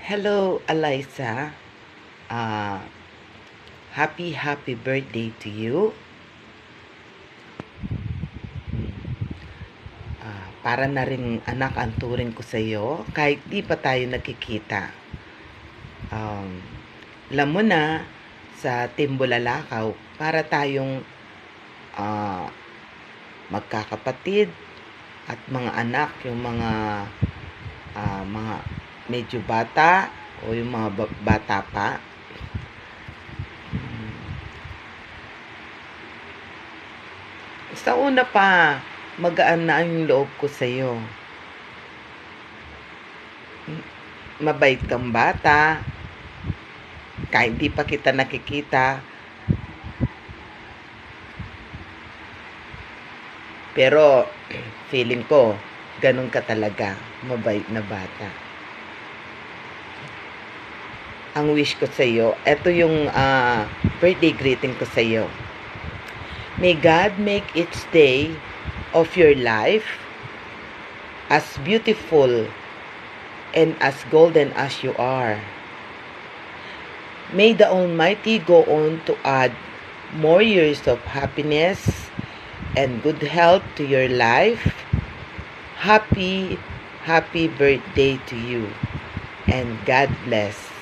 Hello, Eliza. Uh, happy birthday to you. Para na rin anak ang turing ko sa iyo kahit di pa tayo nagkikita. Alam mo na, sa Timbulalakaw, para tayong magkakapatid at mga anak, yung mga medyo bata o yung mga bata pa. Sa una pa, magaan na yung loob ko sa iyo. Mabait kang bata, kahit di pa kita nakikita. Pero, feeling ko, ganun ka talaga, mabait na bata. Ang wish ko sa iyo, ito yung birthday greeting ko sa iyo. May God make each day of your life as beautiful and as golden as you are. May the Almighty go on to add more years of happiness and good health to your life. Happy birthday to you, and God bless.